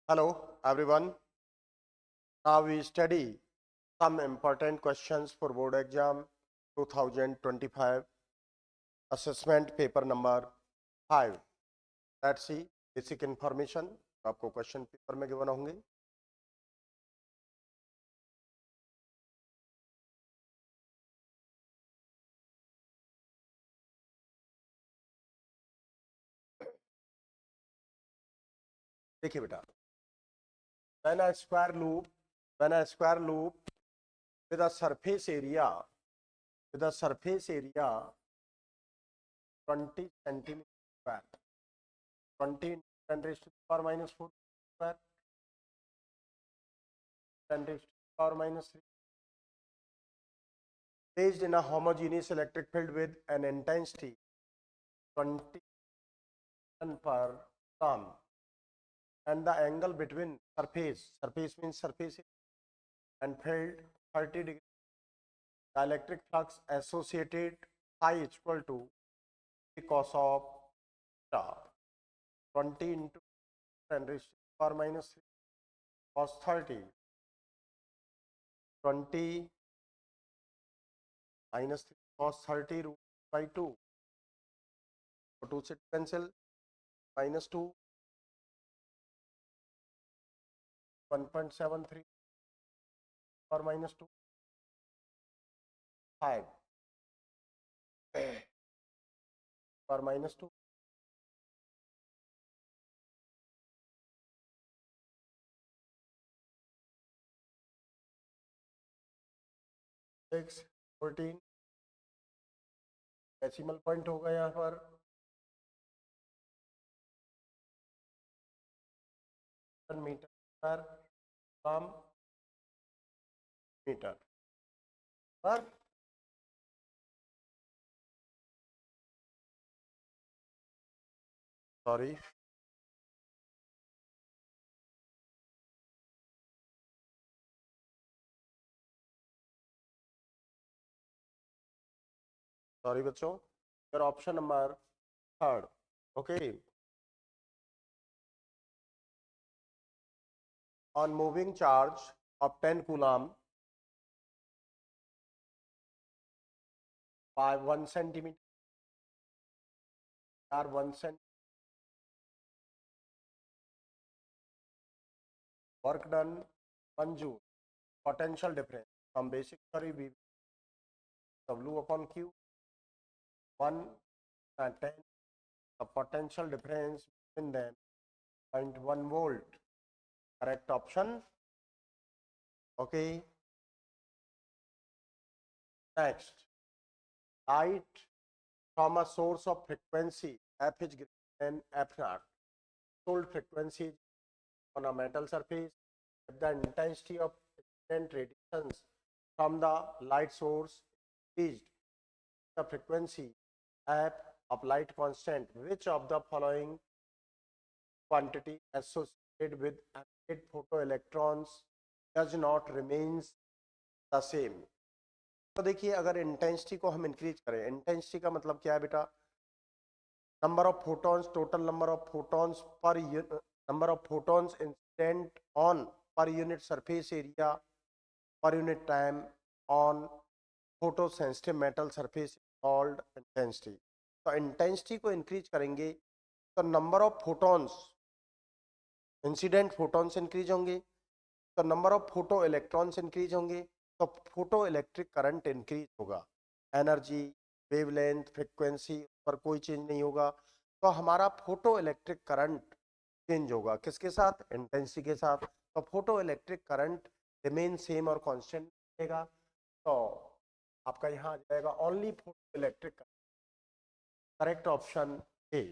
Hello everyone. Now we study some important questions for board exam 2025 assessment paper number 5. Let's see basic information. आपको question paper में given होंगे. देखिए बेटा, when a square loop with a surface area 20 centimeter square, 20 10 raised to the power minus 4 square, 10 raised to the power minus 3, placed in a homogeneous electric field with an intensity 20 per turn, and the angle between surface means surface and field 30 degree. The electric flux associated phi is equal to cos of theta, 20 into 10 raised to the power minus 3 cos 30, 20 minus 3 cos 30 root by 2, so 2 से cancel, minus 2 1.73 or minus 2 5 or minus 2 6 14 decimal point होगा यहाँ पर metre पर ग्राम metre पर sorry बच्चों, your option number third. Okay, on moving charge of 10 coulomb by 1 centimeter or 1 cent, work done 1 joule, potential difference from basic theory we W upon Q 1 and 10, the potential difference between them 0.1 volt. Correct option. Okay, next, light from a source of frequency f is greater than f naught. Sold frequency on a metal surface, if the intensity of incident radiations from the light source is the frequency f of light constant, which of the following quantity associated with emitted photoelectrons does not remains the same. तो देखिए, अगर intensity को हम increase करें, intensity का मतलब क्या है बेटा? Number of photons, total number of photons per number of photons incident on per unit surface area per unit time on photo sensitive metal surface called intensity. तो इंटेंसिटी को इंक्रीज करेंगे तो number of photons, incident photons increase होंगे, तो number of photo electrons increase होंगे, तो photo electric current increase होगा. Energy, wavelength, frequency पर कोई चेंज नहीं होगा, तो हमारा फोटो इलेक्ट्रिक करंट चेंज होगा. किसके साथ? इंटेंसिटी के साथ. तो photo electric current remain same और कांस्टेंट रहेगा. तो आपका यहाँ आ जाएगा only photo electric current. Correct option A,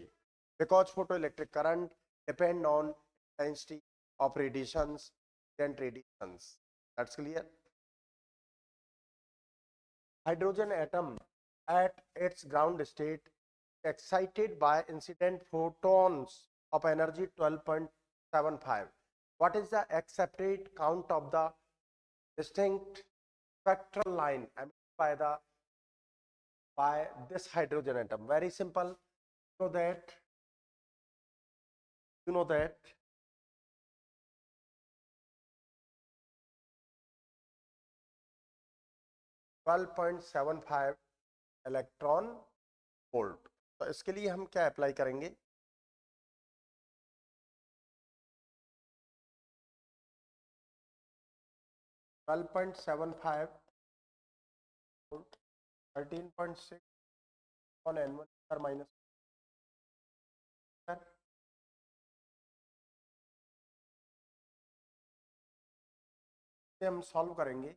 because photo electric current depend on intensity of radiations and radiations. That's clear. Hydrogen atom at its ground state excited by incident photons of energy 12.75. What is the accepted count of the distinct spectral line emitted by this hydrogen atom? Very simple. So that you know that 12.75 electron volt. तो इसके लिए हम क्या apply करेंगे, twelve point seven five 13.6 on N1 sir minus sir, से हम solve करेंगे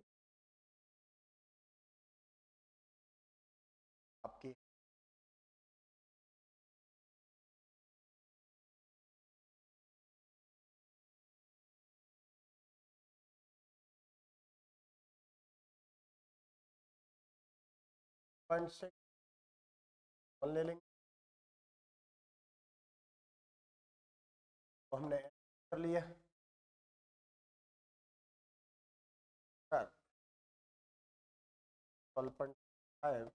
आपकी पॉइंट से ले लेंगे, तो हमने कर लिया सर 12.5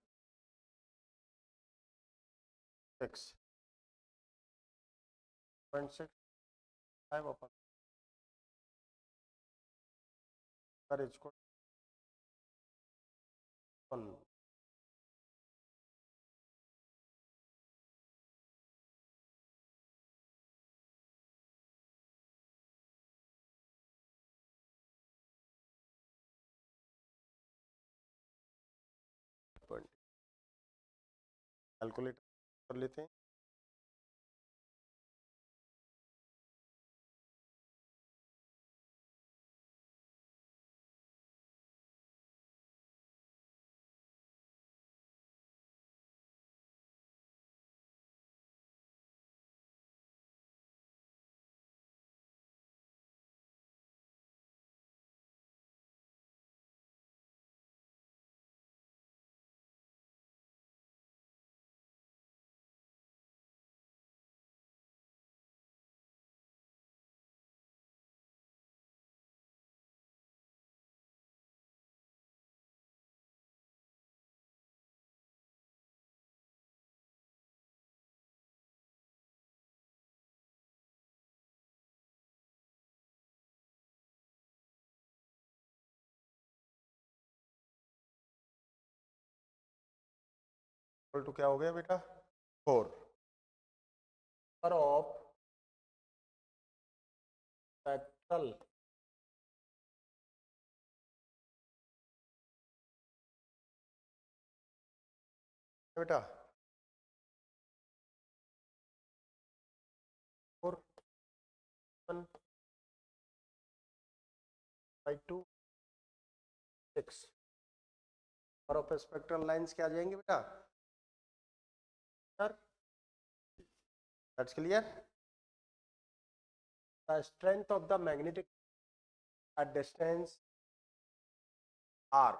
6.65 अपन सर इसको 20 कैलकुलेट कर लेते हैं। तो क्या हो गया बेटा 4 ऑफ स्पेक्ट्रल बेटा 4 बाई 2 6 और ऑफ स्पेक्ट्रल लाइंस क्या आ जाएंगे बेटा sir, that's clear. The strength of the magnetic at distance r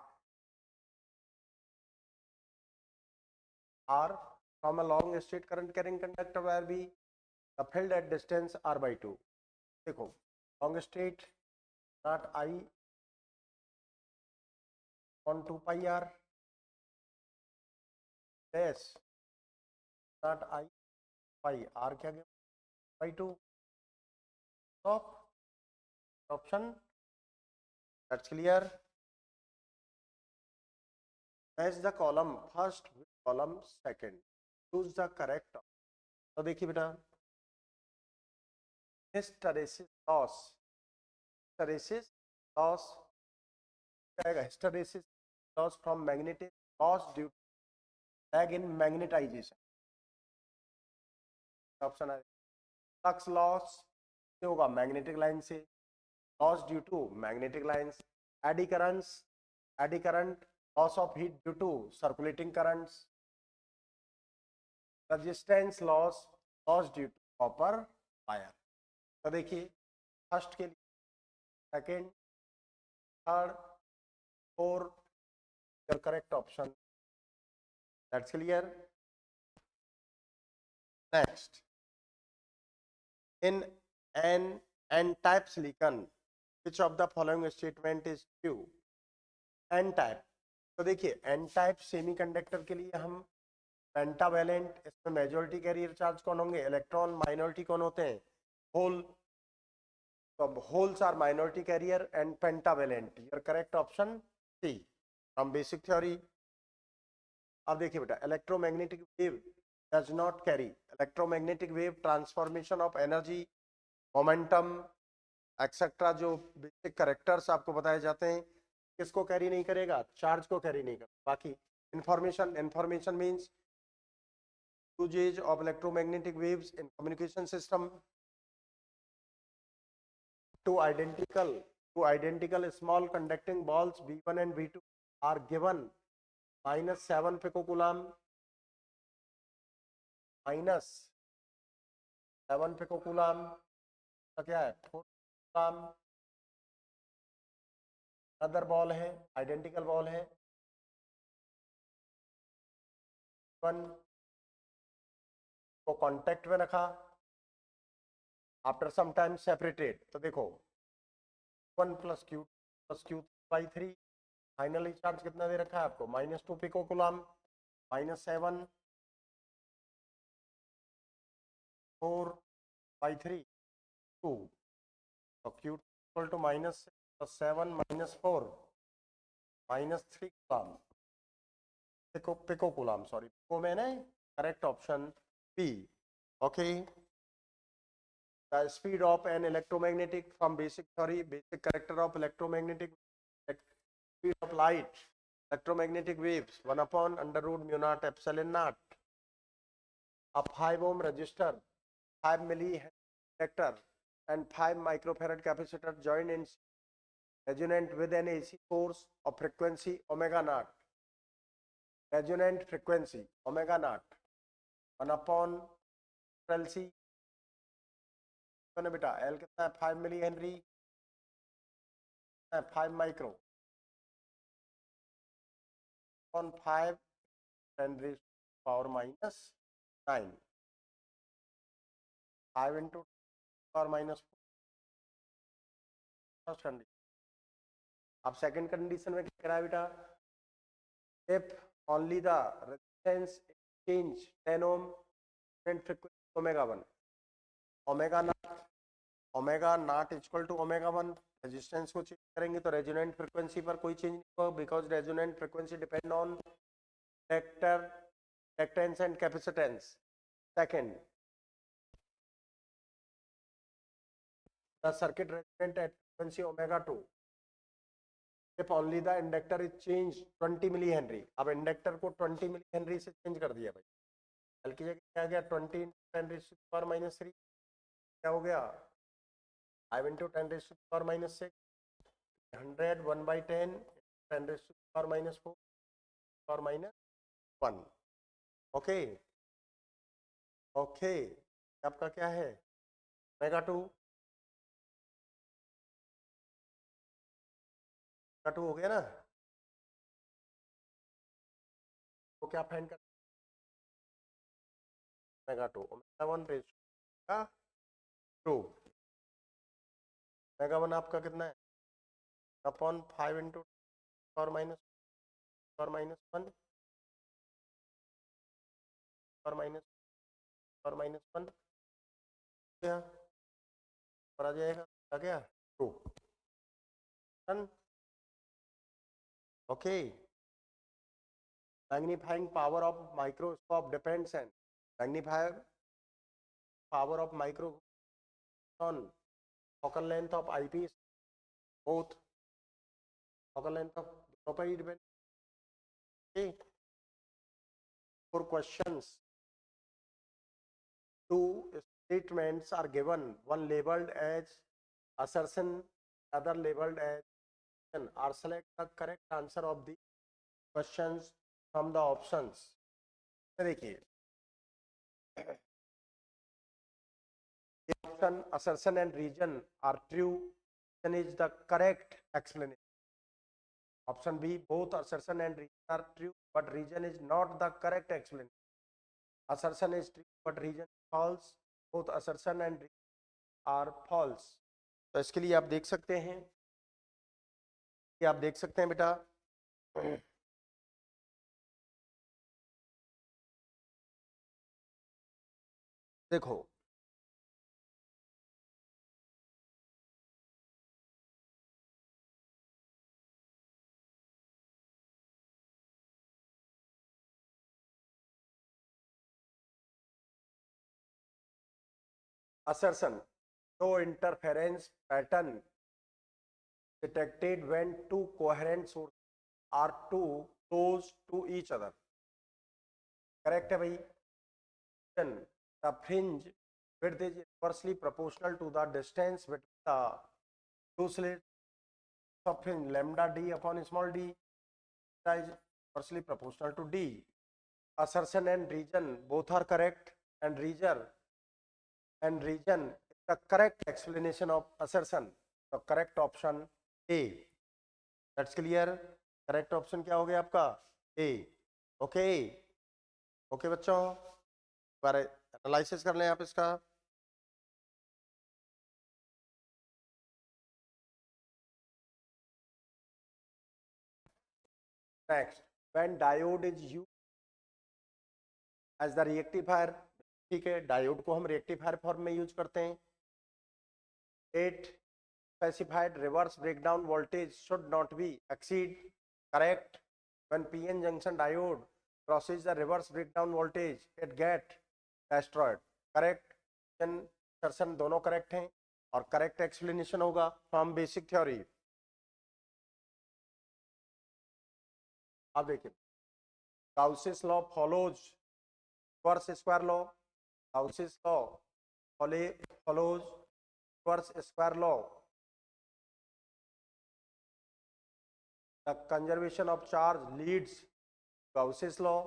from a long straight current carrying conductor wire B, the field at distance r by 2। देखो long straight not I on 2 pi r dash not I pi r क्या गया by 2 top option, that's clear। match the column first with column second, choose the correct। तो देखिए बेटा hysteresis loss hysteresis loss from magnetic loss due to lag in magnetization। Option है flux loss से होगा magnetic line से, loss due to magnetic lines, eddy current loss of heat due to circulating currents, resistance loss due to copper wire. तो देखिए first के लिए second third fourth your correct option, that's clear. Next in an n-type silicon which of the following statement is true। n-type, तो देखिए n-type semiconductor के लिए हम pentavalent, इसमें मेजॉरिटी कैरियर चार्ज कौन होंगे इलेक्ट्रॉन, माइनॉरिटी कौन होते हैं होल, तो holes are minority carrier and pentavalent, your correct option C. From basic theory. अब देखिए बेटा, electromagnetic wave does not carry, electromagnetic wave transformation of energy, momentum etcetera, जो बेसिक कैरेक्टर्स आपको बताए जाते हैं, किसको कैरी नहीं करेगा? चार्ज को कैरी नहीं करेगा। बाकी information means usages of electromagnetic waves in communication system two identical small conducting balls V1 and V2 are given -7 picocoulomb, -7 picocoulomb का क्या है 4 कूलम। अदर बॉल है, आइडेंटिकल बॉल है, 1 को कांटेक्ट में रखा, आफ्टर सम टाइम सेपरेटेड। तो देखो 1 + Q/3, फाइनली चार्ज कितना दे रखा है आपको? -2 पिकोकूलम, -7 4/3 2, तो Q इक्वल टू -7 -4 -3 कूलम पिकोकूलम, सॉरी पिको में ना, correct option B. Okay, the speed of an electromagnetic, from basic theory, basic character of electromagnetic, speed of light, electromagnetic waves 1/√μ0 ε0। A 5 ohm resistor, 5 millihenry and 5 microfarad capacitor joined in resonant with an AC source of frequency omega naught, resonant frequency omega naught 1/LC। बेटा L कितना है? 5 milli henry, 5 micro on 5 henry power -9, 5 into power -4 condition. अब second condition में क्या करा है बेटा? If only the resistance change 10 ohm and frequency omega not equal to omega 1, resistance को चेंज करेंगे तो रेजोनेंट फ्रीक्वेंसी पर कोई चेंज नहीं होगा, because resonant frequency depend on inductance and capacitance. Second, the circuit resonant at frequency omega 2 if only the inductor is changed 20 milli henry. अब inductor को 20 milli Henry से चेंज कर दिया भाई, एल की जगह क्या गया? 20 × 10⁻³ क्या हो गया? 5 × 10⁻⁻6, 100 1/10 10⁻⁻4 -1। ओके ओके, आपका क्या है? ओमेगा 2 हो गया ना? तो क्या फाइंड कर? Omega 2 omega 1 raise to, omega 1 आपका कितना है? अपॉन 5 × पावर -1 पावर -1 क्या आ जाएगा? आ गया 2। Okay, magnifying power of microscope depends and magnifier power of micron, focal length of eyepiece, both focal length of दोनों पर ही depend। okay, 4 questions, 2 statements are given, one labeled as assertion, other labeled as question, are select the correct answer of the questions from the options। देखिए option assertion and reason are true, then is the correct explanation। Option B, both assertion and reason are true, but reason is not the correct explanation। Assertion is true, but reason is false। Both assertion and reason are false। तो इसके लिए आप देख सकते हैं कि आप देख सकते हैं बेटा, देखो assertion, no interference pattern detected when two coherent sources are too close to each other. Correct है भाई. Then the fringe width is inversely proportional to the distance between the two slits of fringe. Lambda d upon small d is inversely proportional to d. Assertion and region both are correct, and region is the correct explanation of assertion. The correct option A. That's clear. Correct option क्या हो गया आपका? A. Okay. Okay बच्चों, बारे analysis कर लें आप इसका. Next, when diode is used as the rectifier, ठीक है, डायोड को हम रेक्टिफायर फॉर्म में यूज करते हैं. 8 specified reverse breakdown voltage should not be exceed. Correct. When PN junction diode crosses the reverse breakdown voltage, it get destroyed. Correct. assertion दोनों correct हैं और correct explanation होगा from basic theory. अब देखिए, Gauss's law follows reverse square law. Gauss's law follows reverse square law. The conservation of charge leads Gauss's law.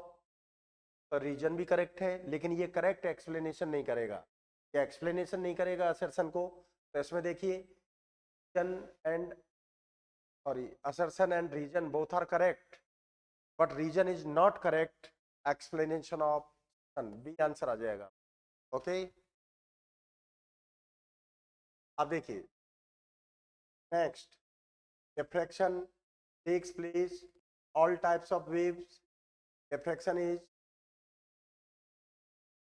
तो reason भी correct है, लेकिन ये करेक्ट एक्सप्लेनेशन नहीं करेगा. ये एक्सप्लेनेशन नहीं करेगा असर्शन को. तो इसमें देखिए, assertion and region both are correct, but region is not correct explanation of B answer आ जाएगा. ओके. अब देखिए, next, diffraction takes place all types of waves. Diffraction is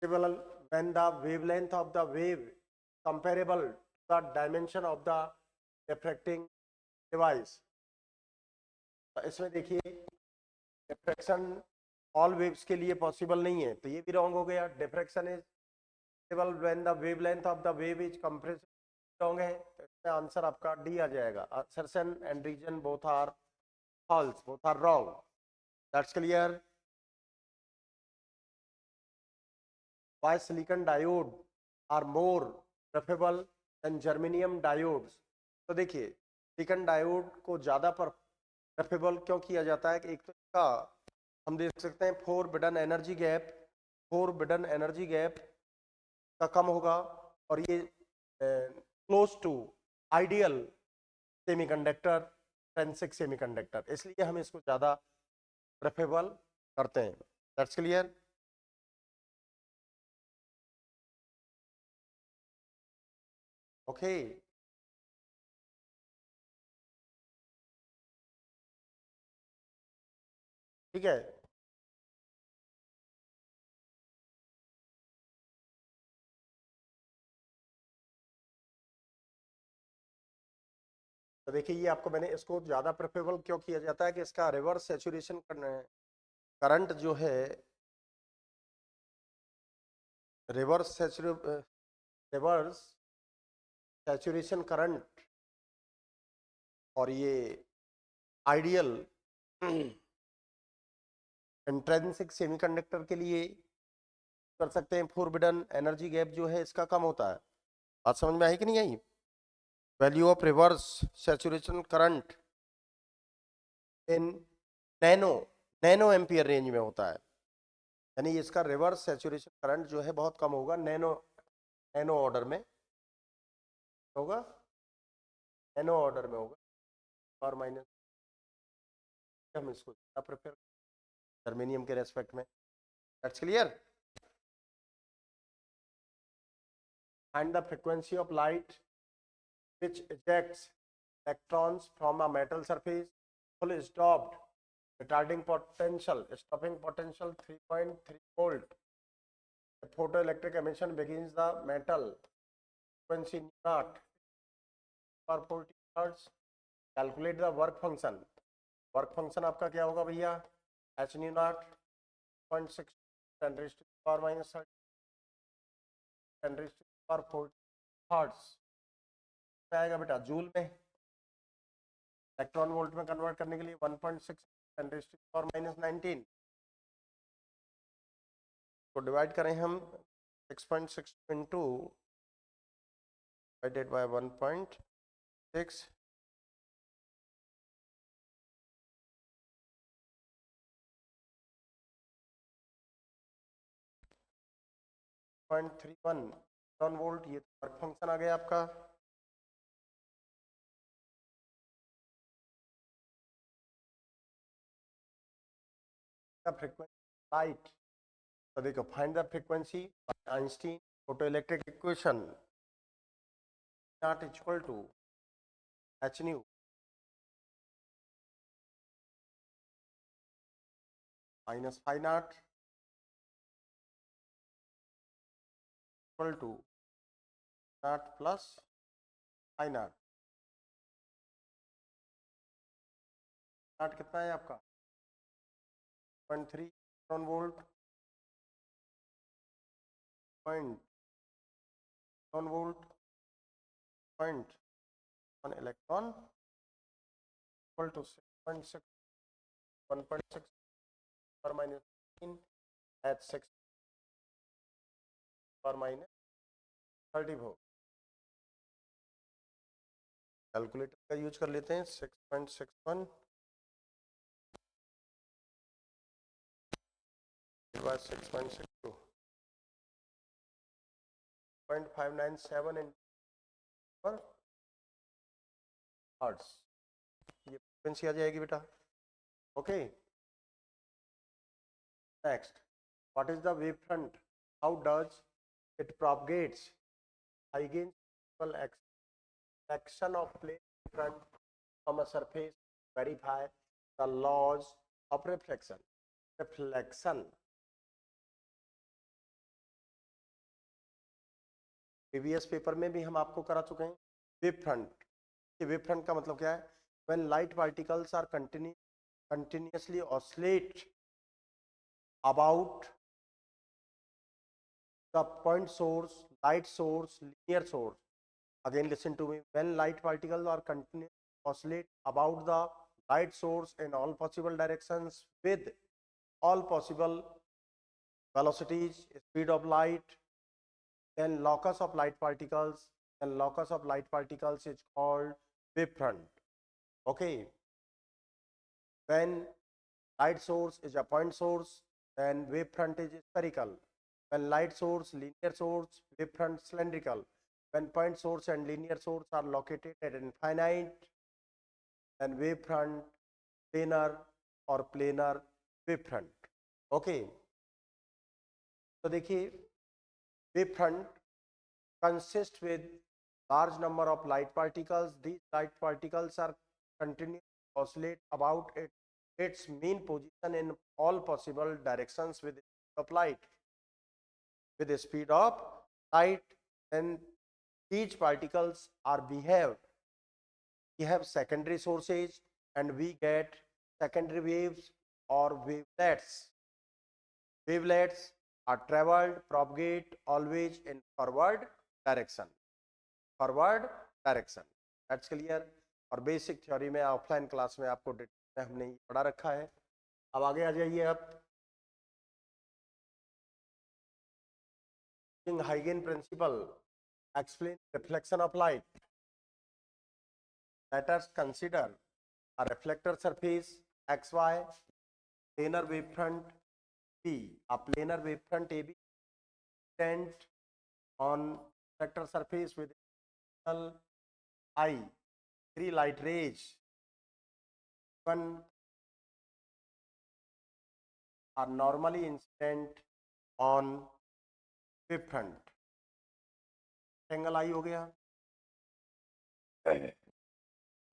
when the wavelength of the wave comparable to the dimension of the diffracting device. तो इसमें देखिए, diffraction all waves के लिए possible नहीं है, तो ये भी wrong हो गया. Diffraction is when the wavelength of the wave is compressed. wrong है, तो इसमें आंसर आपका D आ जाएगा. Assertion and region both are false, both are wrong. That's clear. Why silicon diode are more preferable than germanium diodes? तो देखिए, silicon diode को ज़्यादा preferable क्यों किया जाता है कि एक तो इसका हम देख सकते हैं फोरबिडन एनर्जी गैप का कम होगा, और ये close to ideal semiconductor, intrinsic semiconductor, इसलिए हम इसको ज़्यादा प्रेफरेबल करते हैं. That's clear. ओके. ठीक है. तो देखिए, ये आपको मैंने इसको ज़्यादा प्रेफरेबल क्यों किया जाता है कि इसका रिवर्स सैचुरेशन करंट जो है, रिवर्स सैचुरेशन करंट और ये आइडियल इंट्रिंसिक सेमीकंडक्टर के लिए कर सकते हैं. फोरबिडन एनर्जी गैप जो है इसका कम होता है. बात समझ में आई कि नहीं आई? Value of reverse saturation current in nano ampere range में होता है, यानी इसका रिवर्स सैचुरेशन करंट जो है बहुत कम होगा. नैनो ऑर्डर में होगा, नैनो ऑर्डर में होगा, और माइनस हम इसको प्रेफर जर्मेनियम के रेस्पेक्ट में. That's clear. And the frequency of light which ejects electrons from a metal surface fully stopped, stopping potential 3.3 volt. The photoelectric emission begins the metal frequency naught for 40 hertz. Calculate the work function. Work function आपका क्या होगा भैया? h nu naught 0.6 10 raised to the power minus 30 10 raised to the पर 40 hertz आएगा बेटा joule में, electron volt में convert करने के लिए 1.6 10⁻⁻19 को डिवाइड करें हम 6.6 into divided by 1.6 0.31 electron volt. ये वर्क फंक्शन आ गया आपका। फ्रीक्वेंसी लाइट, तो देखो find the frequency Einstein photoelectric equation not equal to h nu minus phi naught equal to naught plus phi naught। naught कितना है आपका 0.3 electron volt, point 1 electron equal to 6.6 1.6 पर minus 3 at 6 पर minus 30 volt. Calculator का use कर लेते हैं 6.61 6.62 0.597 पर हर्ट्ज, ये फ्रीक्वेंसी आ जाएगी बेटा। Okay, next, what is the wave front, how does it propagates? Huygens action of plane front from a surface, verify the laws of reflection। Previous paper में भी हम आपको करा चुके हैं। वेव फ्रंट, ये वेव फ्रंट का मतलब क्या है? When light particles are continuously oscillate about the point source, light source, linear source. Again listen to me, when light particles are continuously oscillate about the light source in all possible directions with all possible velocities, speed of light, then locus of light particles is called wave front। Okay, when light source is a point source, then wave front is spherical. When light source linear source, wave front cylindrical. When point source and linear source are located at infinite, then wave front planar or planar wave front। Okay, तो देखिए wave front consists with large number of light particles। These light particles are continuously oscillate about its mean position in all possible directions with the speed of light, and these particles are we have secondary sources and we get secondary waves or wavelets are traveled, propagate always in forward direction। That's clear. और basic theory में offline class में आपको detail में हमने पढ़ा रखा है। अब आगे आ जाइए आप। Huygens principle explain reflection of light। Let us consider a reflector surface xy, planar wavefront B, a planar wavefront AB tent on reflector surface with I, 3 light rays, one are normally incident on wave front। Angle i हो गया।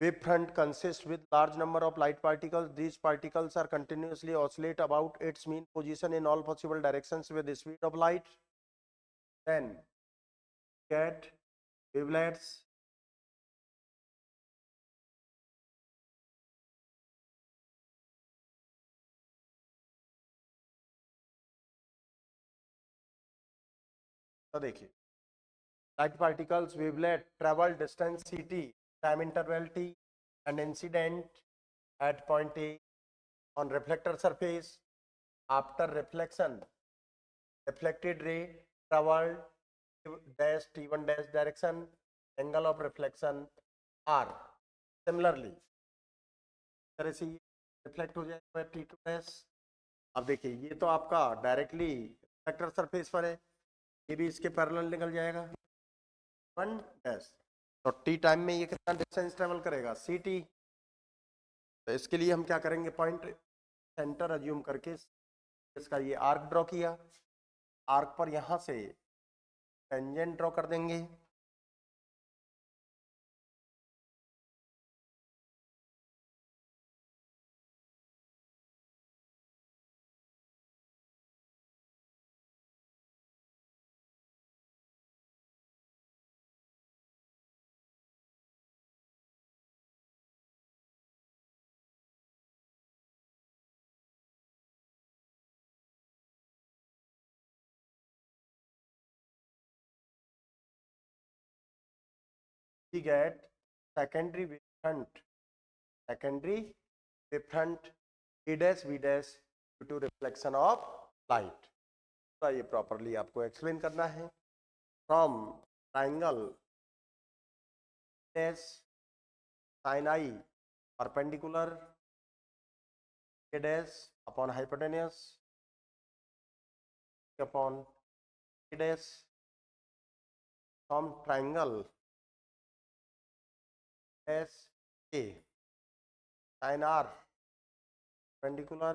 Wave front consists with large number of light particles। These particles are continuously oscillate about its mean position in all possible directions with the speed of light। Then get wavelets तो देखिए light particles wavelet travel distance ct, time interval t, and incident at point A on reflector surface. After reflection, reflected ray traveled dash t1 dash direction, angle of reflection r. Similarly, तरह से reflect हो जाएगा t2 dash. अब देखिए ये तो आपका directly reflector surface पर है, ये भी इसके पैरेलल निकल जाएगा 1 dash. तो टी टाइम में ये कितना डिस्टेंस ट्रेवल करेगा ct. तो इसके लिए हम क्या करेंगे, पॉइंट सेंटर अज्यूम करके इसका ये आर्क ड्रॉ किया, आर्क पर यहां से टेंजेंट ड्रॉ कर देंगे. We get secondary wavefront, secondary wavefront A dash V dash due to reflection of light. तो ये प्रॉपरली आपको एक्सप्लेन करना है. From triangle dash sin I perpendicular A dash upon hypotenuse upon A dash, from triangle dash A sin R perpendicular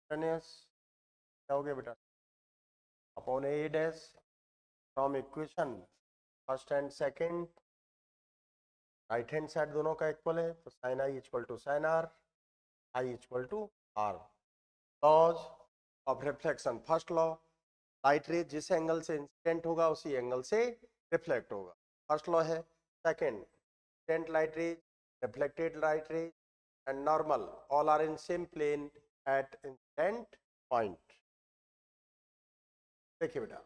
hypotenuse क्या हो गया बेटा upon A dash. From equation first and second right hand side दोनों का equal है, तो sine I equal to sine R, I equal to R. Laws of reflection. First law, light ray जिस angle से इंसिडेंट होगा उसी angle से reflect होगा, फर्स्ट लॉ है. Second, incident light ray, reflected light ray and normal all are in same plane at incident point. देखिए बेटा,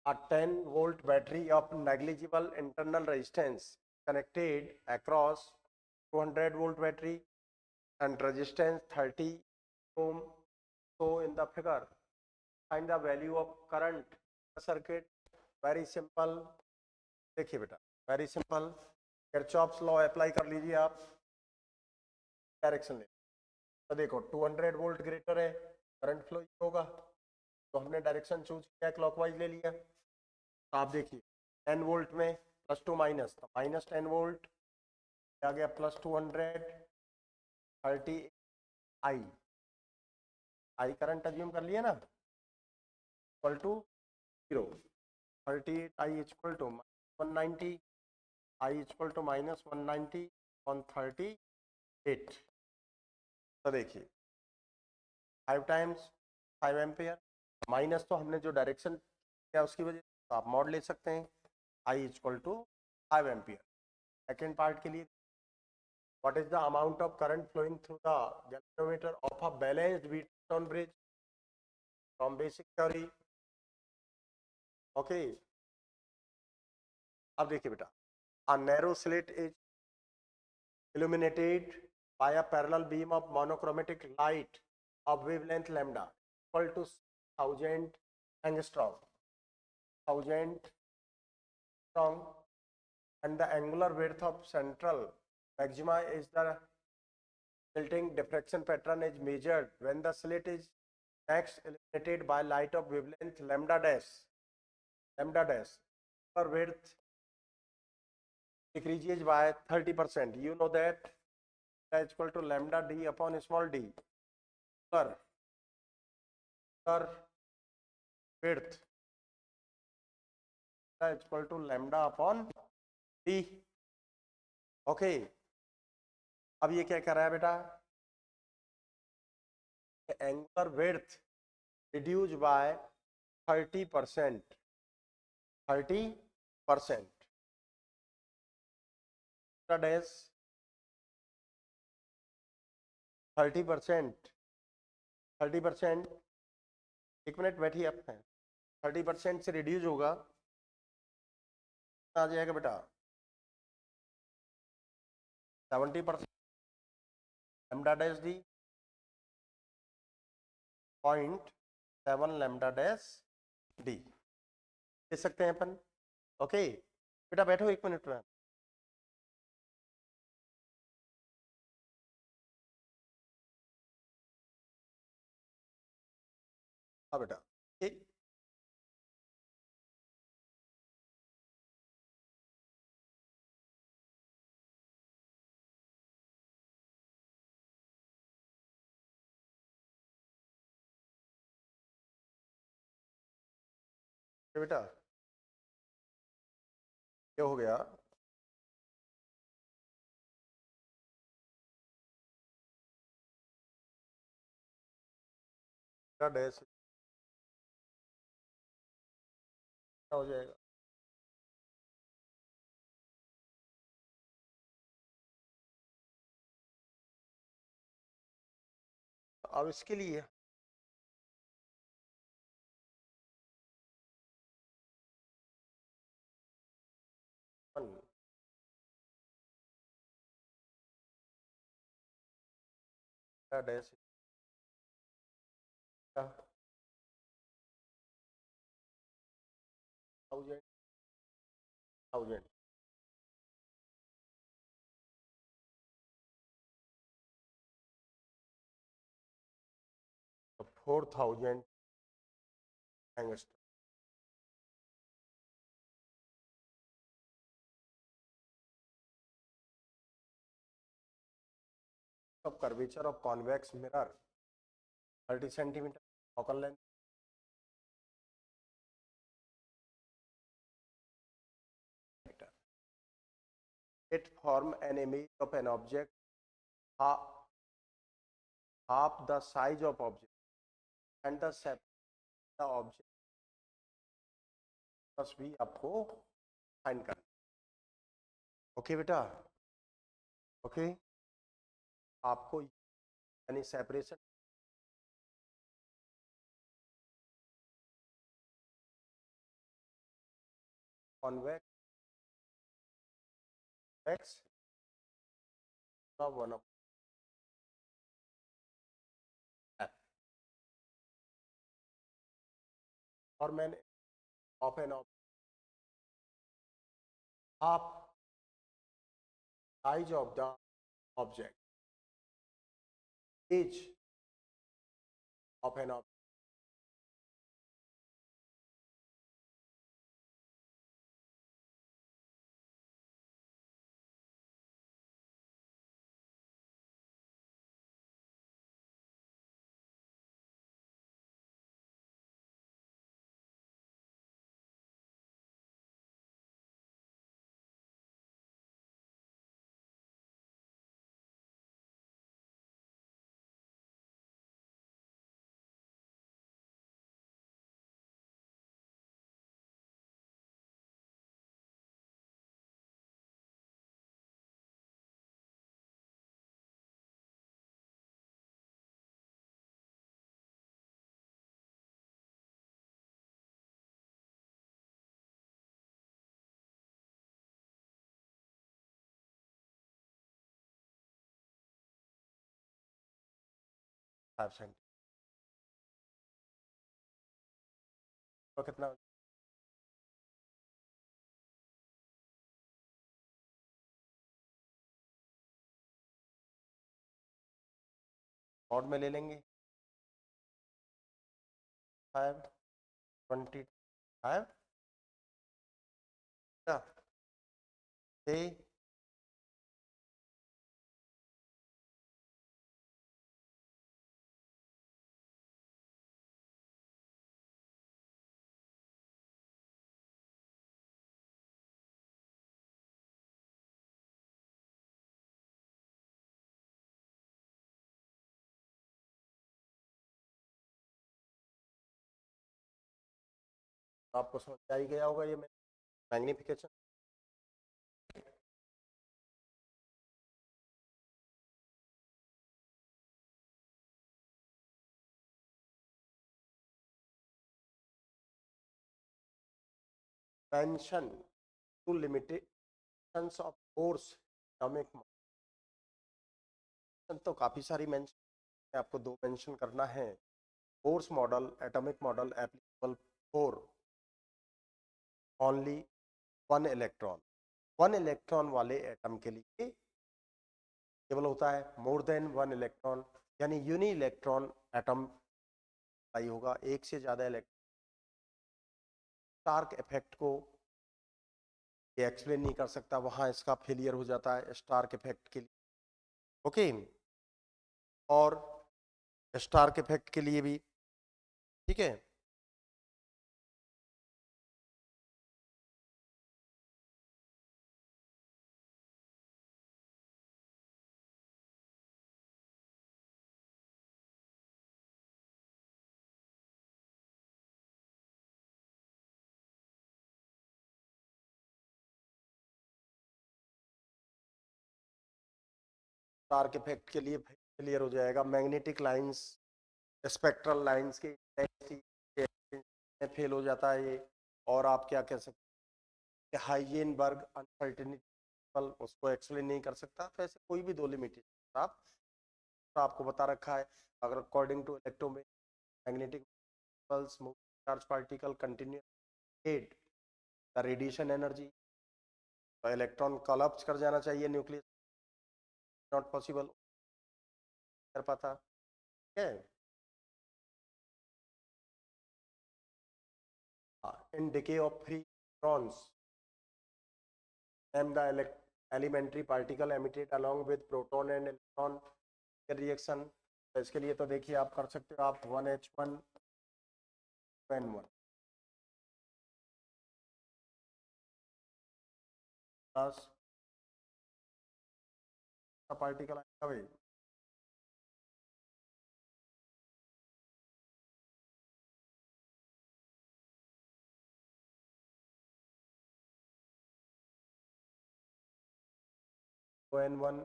a 10 volt battery of negligible internal resistance connected across 200 volt battery and resistance 30 ohm. So in the figure find the value of current circuit. Very simple. देखिए बेटा very simple, Kirchhoff's law apply कर लीजिए आप, direction ले. तो देखो 200 volt greater है, current flow होगा, तो हमने डायरेक्शन चूज किया क्लॉकवाइज ले लिया. तो आप देखिए 10 वोल्ट में प्लस टू माइनस, तो माइनस 10 वोल्ट आ गया, plus 200 30 I, I current assume कर लिया ना, equal to 0. 38 I equal to 190, I equal to minus 190 on 38. तो देखिए 5 टाइम्स 5 एम्पियर, माइनस तो हमने जो डायरेक्शन किया उसकी वजह से, तो आप मॉड ले सकते हैं, I equal to 5 ampere. Second part के लिए, what is the amount of current flowing through the galvanometer of a balanced Wheatstone bridge from basic theory. Okay, अब देखिए बेटा, a narrow slit is illuminated by a parallel beam of monochromatic light of wavelength lambda equal to 1000 angstrom, 1000 angstrom, and the angular width of central maxima is the tilting diffraction pattern is measured when the slit is next illuminated by light of wavelength lambda dash. Lambda dash per width decreases by 30%. You know that is equal to lambda d upon small d per width is equal to lambda upon d. Okay. अब ये क्या कर रहा है बेटा, angular width reduce by 30%, 30%. Dash 30%, 30%, एक minute बैठिए आप, 30% से रिड्यूस होगा आ जाएगा बेटा 70%, lambda dash D 0.7 lambda dash D दे सकते हैं अपन। ओके बेटा बैठो 1 मिनट में। हाँ बेटा ठीक। बेटा क्या हो गया? डैश क्या हो जाएगा? अब इसके लिए डैश 1000 तो 4000 angstrom. of curvature of convex mirror 30 centimeter focal length, it form an image of an object half, half the size of object and the separate the object बस भी आपको फाइंड करना। ओके बेटा ओके आपको यानी separation convex one of और मैंने of an half size of the object as of an object absent तो कितना और में ले लेंगे 525 से आपको समझ आ ही गया होगा ये magnification. Dimension to limitations of Bohr's atomic model। तो काफी सारी मेंशन, आपको दो मेंशन करना है। Bohr's model, atomic model applicable for only one electron. One electron वाले एटम के लिए केवल होता है, मोर देन वन इलेक्ट्रॉन यानी यूनि इलेक्ट्रॉन एटम सही होगा, एक से ज्यादा इलेक्ट्रॉन। स्टार्क इफेक्ट को ये एक्सप्लेन नहीं कर सकता, वहां इसका फेलियर हो जाता है स्टार्क इफेक्ट के लिए। ओके, और स्टार्क इफेक्ट के लिए भी ठीक है। स्टार्क इफेक्ट के लिए क्लियर हो जाएगा, मैग्नेटिक लाइंस, स्पेक्ट्रल लाइंस के फेल हो जाता है ये। और आप क्या कह सकते हैं, हाइजेनबर्ग अनसर्टेनिटी उसको एक्सप्लेन नहीं कर सकता। तो ऐसे कोई भी दो लिमिटेशन आप तो आपको बता रखा है। अगर according to electromagnetic pulse move charge particle continue the radiation energy, तो इलेक्ट्रॉन कोलैप्स कर जाना चाहिए न्यूक्लियस, नॉट पॉसिबल कर पाता। ठीक है, in decay of free electrons and the elementary particle emitted along with proton and electron reaction। तो इसके लिए तो देखिए आप कर सकते हो, आप 1H1 N1 प्लस पार्टिकल आएगा भाई, तो N1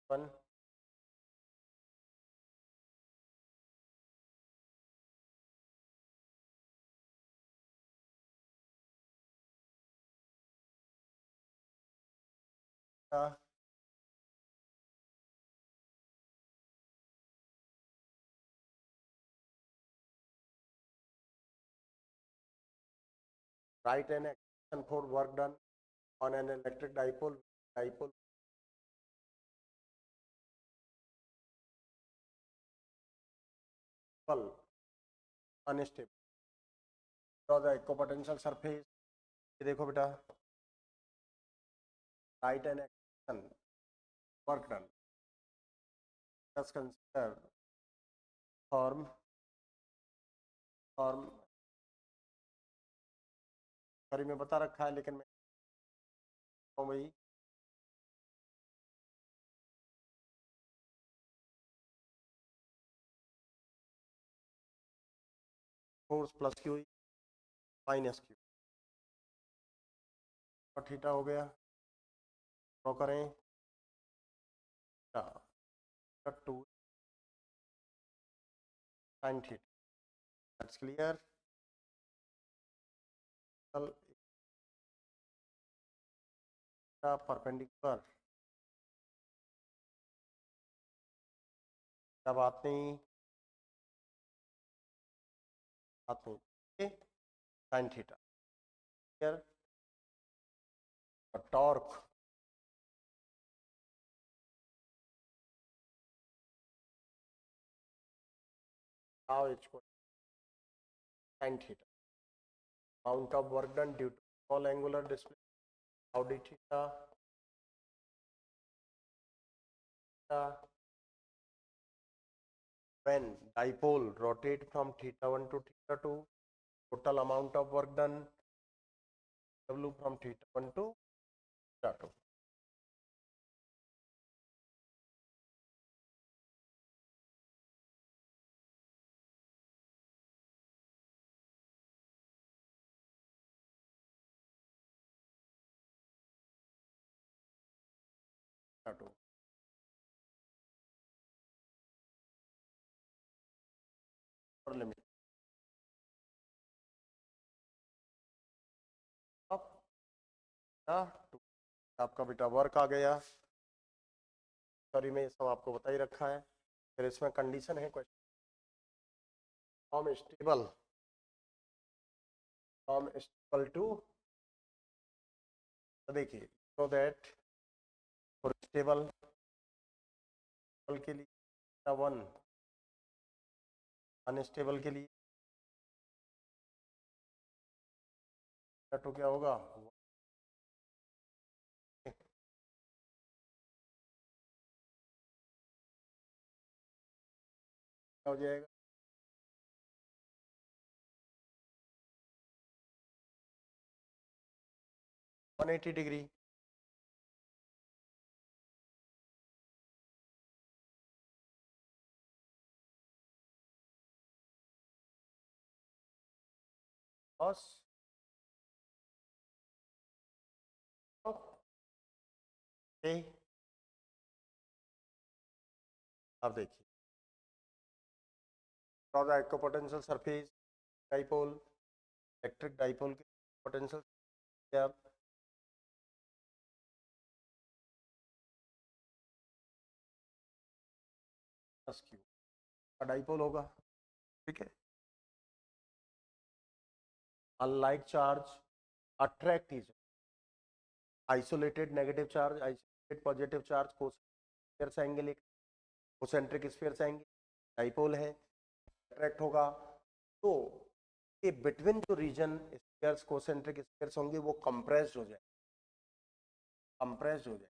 1 write an expression for work done on an electric dipole unstable, draw the equipotential surface। ये देखो बेटा, write an expression work done, just consider form sorry में बता रखा है, लेकिन मैं वही force plus Q minus Q और थीटा हो गया। ड्रॉ करें, two sine theta, that's clear. Perpendicular जब आते ही sine theta, clear. Torque now it's sin theta, amount of work done due to small angular displacement, how d theta when dipole rotate from theta 1 to theta 2, total amount of work done w from theta 1 to theta 2। 2 और limit of 2। आपका बेटा work आ गया, sorry में ये सब आपको बता ही रखा है। फिर इसमें कंडीशन है क्वेश्चन, फ्रॉम स्टेबल टू, तो देखिए सो दैट फॉर स्टेबल के लिए 1, अनस्टेबल के लिए 2 क्या होगा, क्या हो जाएगा, वन 180 डिग्री। cos ए, अब देखिए equipotential surface dipole, electric dipole के पोटेंशियल क्या, क्यू का डाइपोल होगा, ठीक है। Unlike charge attract is isolated negative charge, isolated positive charge को स्फीयर से आएंगे, लेकिन कोसेंट्रिक स्फीयर से आएंगे, डाइपोल है, अट्रैक्ट होगा। तो ये बिटवीन जो रीजन स्फीयर्स कोसेंट्रिक स्फीयर्स होंगे वो कंप्रेस्ड हो जाए, कंप्रेस्ड हो जाए।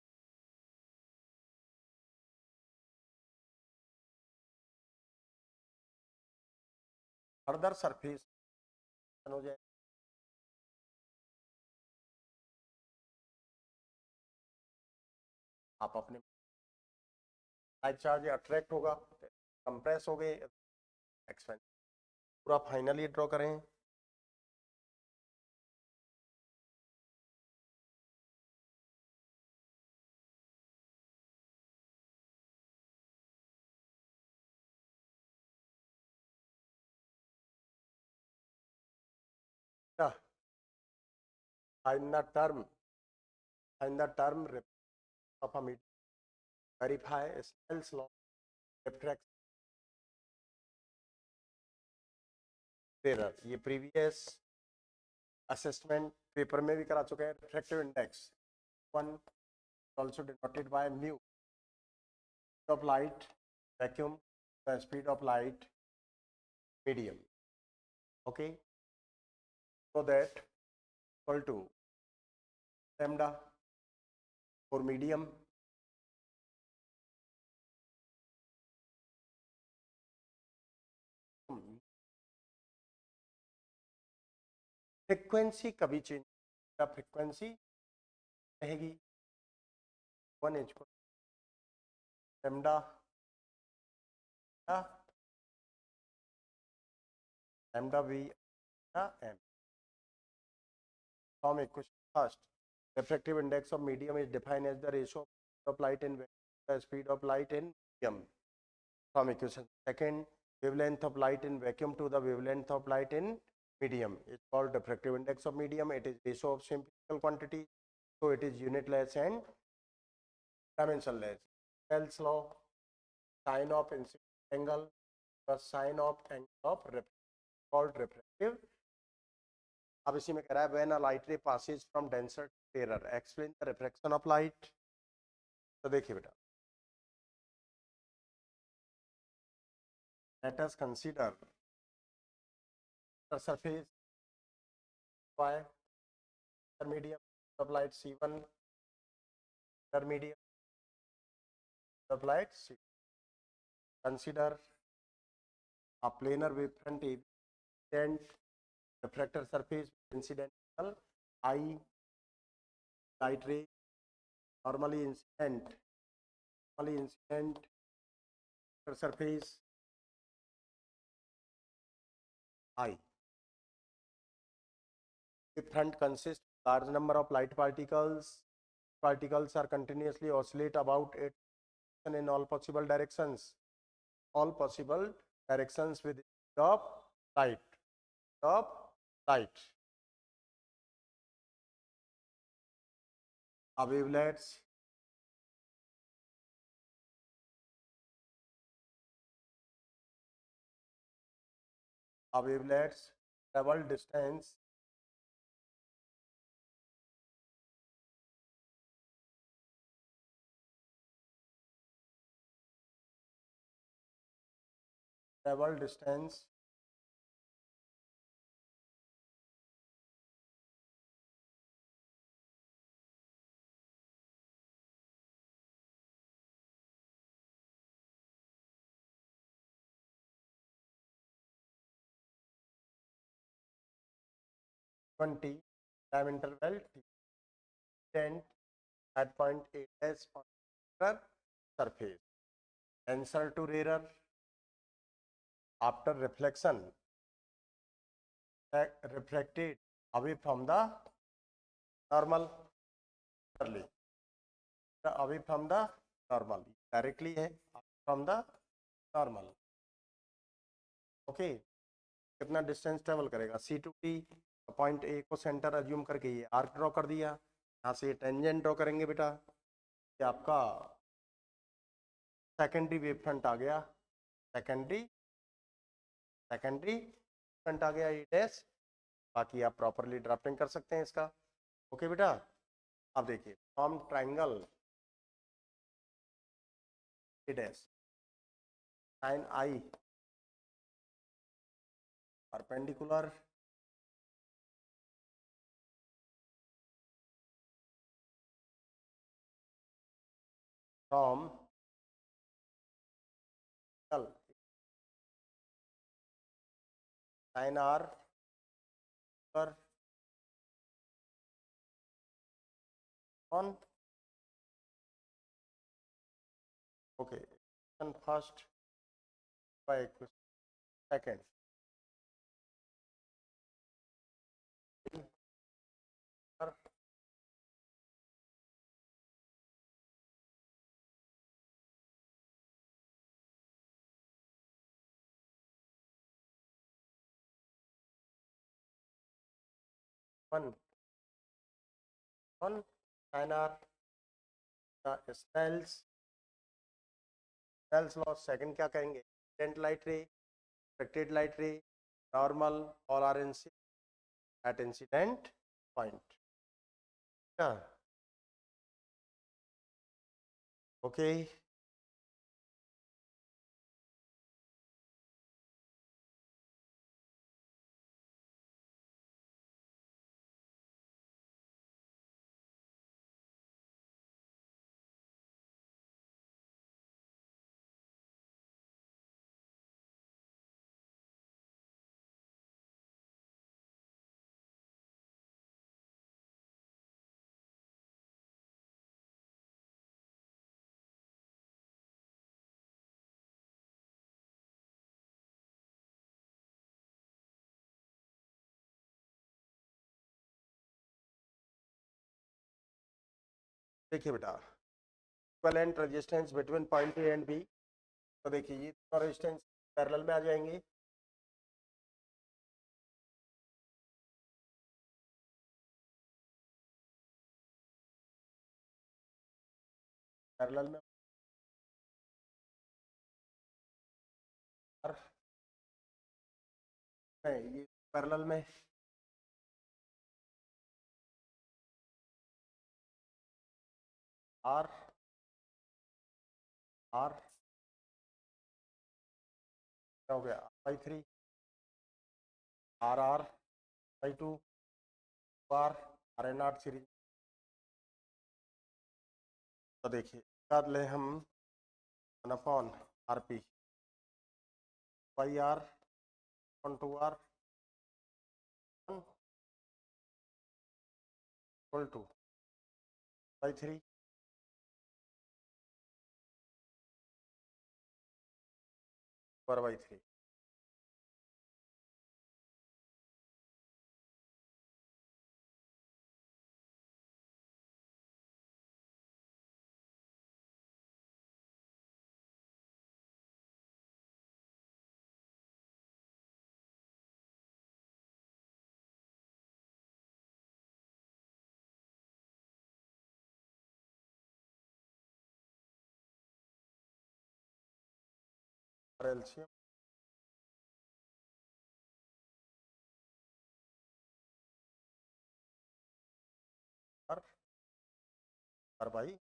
फर्दर सरफेस हो जाए, आप अपने लाइक चार्ज अट्रैक्ट होगा, कंप्रेस हो गए, एक्सपेंड, पूरा फाइनली ड्रॉ करें। Find the term, find the term of a medium, verify Snell's law refraction error, ये प्रीवियस असेसमेंट पेपर में भी करा चुके हैं। Refractive index 1 also denoted by mu of light vacuum, the speed of light medium, okay, so that equal to lambda for medium frequency कभी change, frequency रहेगी 1 inch को lambda lambda v m from equation first, refractive index of medium is defined as the ratio of light in the speed of light in medium from equation second, wavelength of light in vacuum to the wavelength of light in medium is called refractive index of medium. It is ratio of symmetrical quantity, so it is unitless and dimensionless. Snell's law, sine of incident angle plus sine of angle of called refractive. अब इसी में कह रहा है when a light ray passes from denser to rarer, explain the refraction of light. तो देखिए बेटा, let us consider the surface y medium of light C1, medium of light C. Consider a planar wavefront and refractor surface incidental I light ray normally incident surface I. Wavefront consists large number of light particles particles are continuously oscillate about it in all possible directions with speed of light. Wavelets travel distance travel distance T time interval T tend at point A dash on the surface. Answer to error after reflection reflected away from the normal early away from the normal directly है from the normal. Okay कितना distance travel करेगा सी to T point A को centre assume करके ये arc draw कर दिया यहाँ से टेंजेंट ड्रॉ करेंगे बेटा ये आपका सेकेंडरी वेव फ्रंट आ गया सेकेंडरी फ्रंट आ गया ये डैश बाकी आप प्रॉपरली ड्राफ्टिंग कर सकते हैं इसका ओके बेटा अब देखिए form triangle dash sine I perpendicular from sine R पर on okay and first by second one on and are the Snell's law second क्या कहेंगे incident light ray reflected light ray normal all are at incident point yeah okay देखिए बेटा equivalent resistance between point A and B तो देखिए ये दोनों resistance parallel में आ जाएंगे पैरेलल में और नहीं ये पैरेलल में आर आर क्या हो गया by three R R by two R R N R series तो देखिए याद ले हम one upon R P by R on two R equal to by three by three और एलसीएम और भाई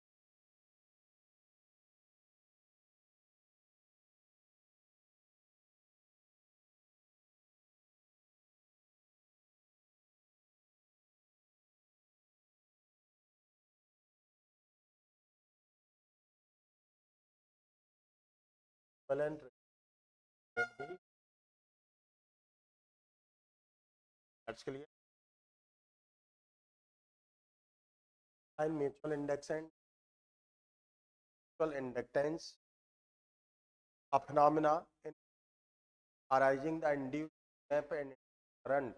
इक्विवेलेंट के लिए find mutual index and mutual inductance a phenomena in arising the induced map and current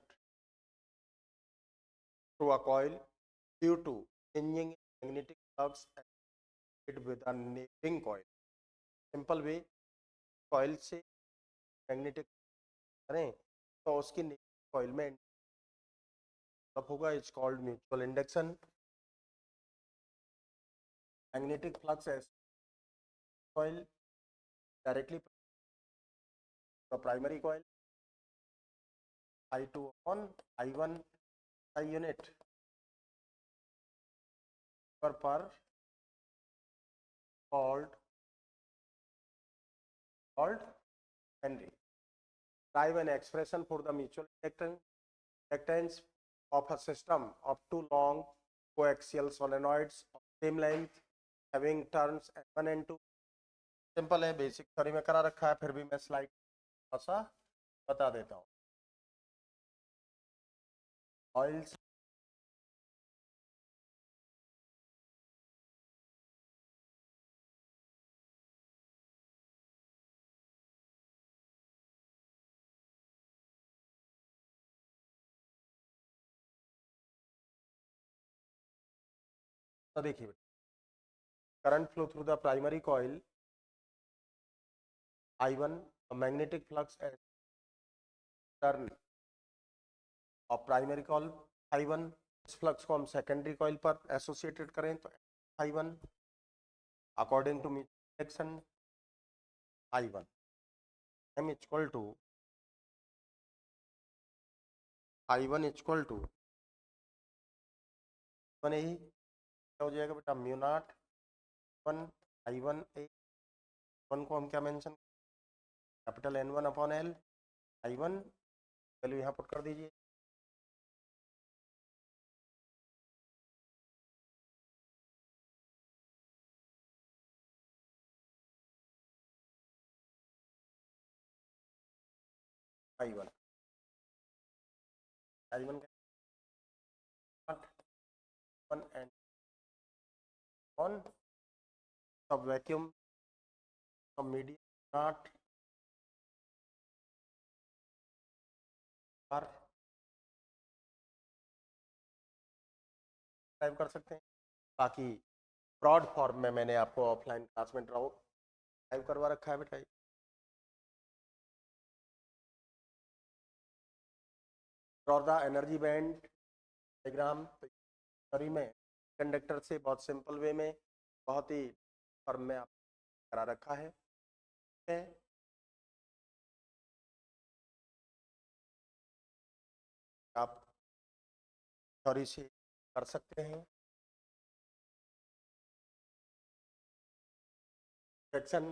through a coil due to changing magnetic flux associated with a neighboring coil. Simple way, coil से magnetic करें तो उसकी coil में तब होगा it's called mutual induction. Magnetic flux as coil directly the primary coil I2 on I1 I unit per called Henry. Drive an expression for the mutual inductance of a system of two long coaxial solenoids of same length having turns N1 and N2. Simple है, basic theory में करा रखा है, फिर भी मैं slide थोड़ा सा बता देता हूँ. ऑयल्स तो देखिए current flow through the primary coil I1 magnetic flux turn और प्राइमरी कॉइल I1 इस फ्लक्स को हम सेकेंडरी कॉइल पर एसोसिएटेड करें तो I1 according to mutual induction I1 M equal to I1 equal to one ही हो जाएगा बेटा mu not one I1 A one को हम क्या mention capital N1 upon L I1 value यहाँ पुट कर दीजिए I1 I1 not one and on सब वैक्यूम सब मीडियम नॉट पर टाइप कर सकते हैं. बाकी ब्रॉड फॉर्म में मैंने आपको ऑफलाइन क्लास में ड्राउ टाइप करवा रखा है बेटा. Draw the energy band diagram theory में कंडक्टर से बहुत सिंपल वे में बहुत ही फॉर्म में आप करा रखा है. आप थ्योरी से कर सकते हैं. सेक्शन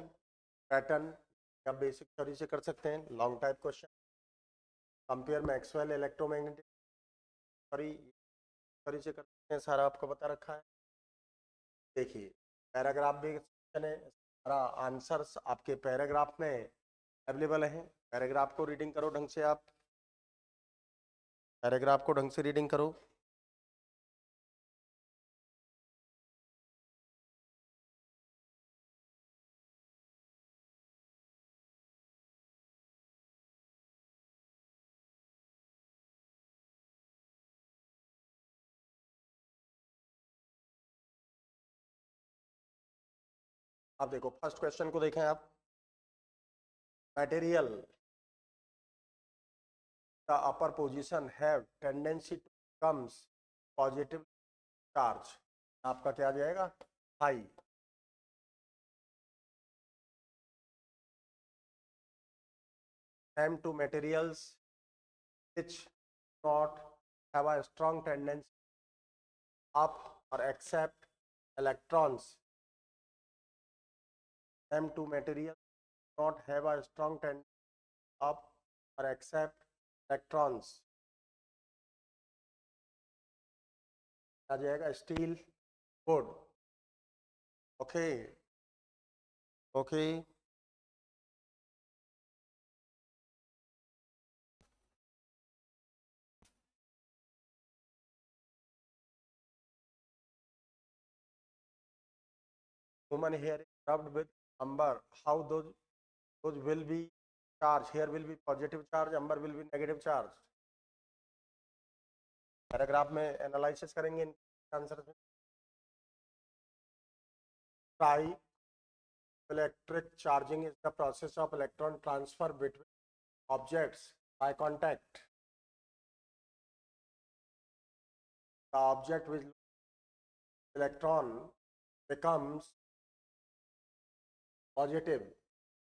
पैटर्न या बेसिक थ्योरी से कर सकते हैं. Long type question compare Maxwell electromagnetic theory से कर सकते हैं. सारा आपको बता रखा है. देखिए पैराग्राफ भी है, सारा आंसर्स आपके पैराग्राफ में अवेलेबल हैं. पैराग्राफ को रीडिंग करो ढंग से. आप पैराग्राफ को ढंग से रीडिंग करो. आप देखो फर्स्ट क्वेश्चन को देखें आप. Material the upper position have tendency to comes positive charge. आपका क्या आ जाएगा high. M2 materials which not have a strong tendency up or accept electrons. M2 materials not have a strong tendency up or accept electrons. आ जाएगा steel would. Okay okay. Human hair is rubbed with amber. How those will be charged? Here will be positive charge, amber will be negative charge. Paragraph में analysis करेंगे answer में. Tri electric charging is the process of electron transfer between objects by contact. The object with electron becomes positive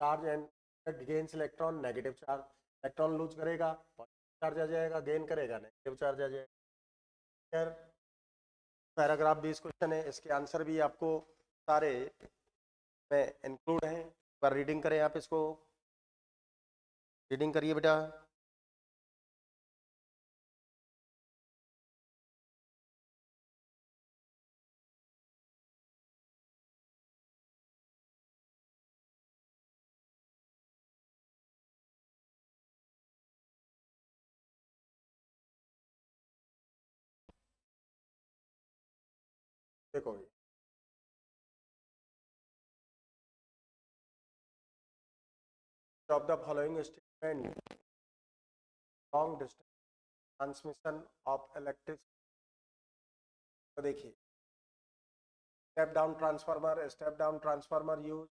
charge and it gains electron negative charge. Electron lose करेगा positive charge आ जाएगा, gain करेगा negative charge आ जाएगा. Paragraph 20 question है, इसके answer भी आपको सारे में इंक्लूड हैं. पर रीडिंग करें आप, इसको रीडिंग करिए बेटा. देखो of the following statement long distance transmission of electricity. तो देखिए स्टेप डाउन ट्रांसफार्मर यूज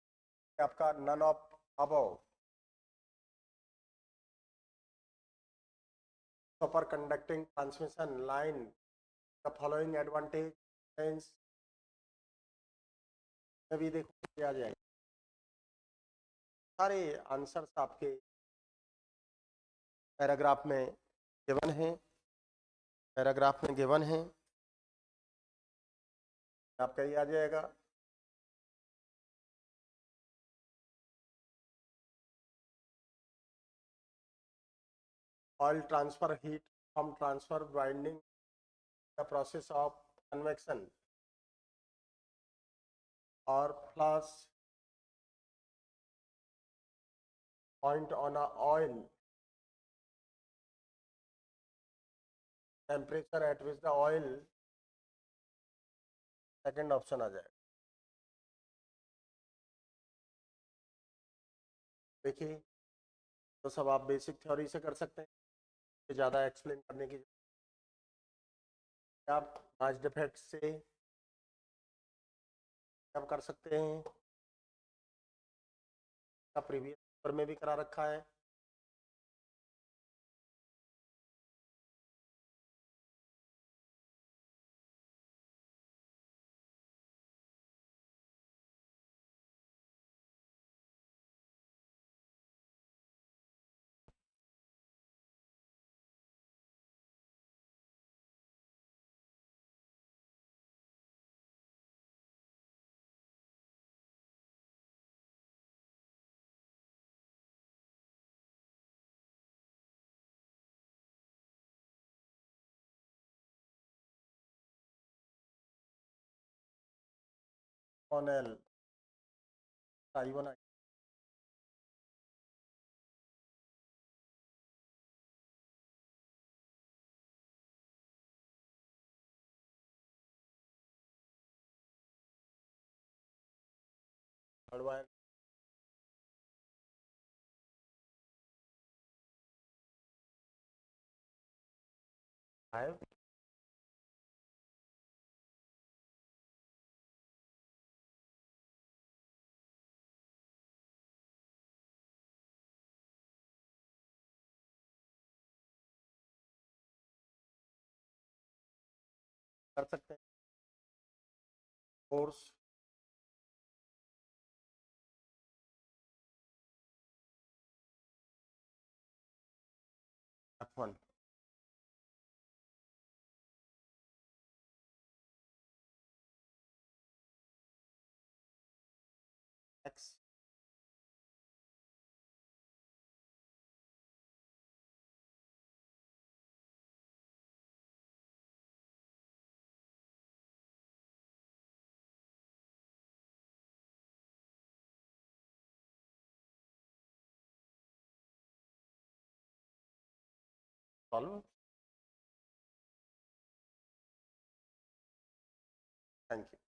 आपका none of above. Super conducting transmission line the following advantage भी देखो क्या जाएगा. सारे आंसर्स आपके पैराग्राफ में गिवन है. पैराग्राफ में गिवन है, आपका ये आ जाएगा. Oil transfer heat from transfer winding the process of convection और plus point on a oil temperature at which the oil. Second option आ जाएगा. देखिए तो सब आप बेसिक थ्योरी से कर सकते हैं, ज़्यादा एक्सप्लेन करने की. आप मास डिफेक्ट से आप कर सकते हैं, प्रीवियस पेपर में भी करा रखा है. On L I1 third one five कर सकते हैं. Force F1. X. Solve. Thank you.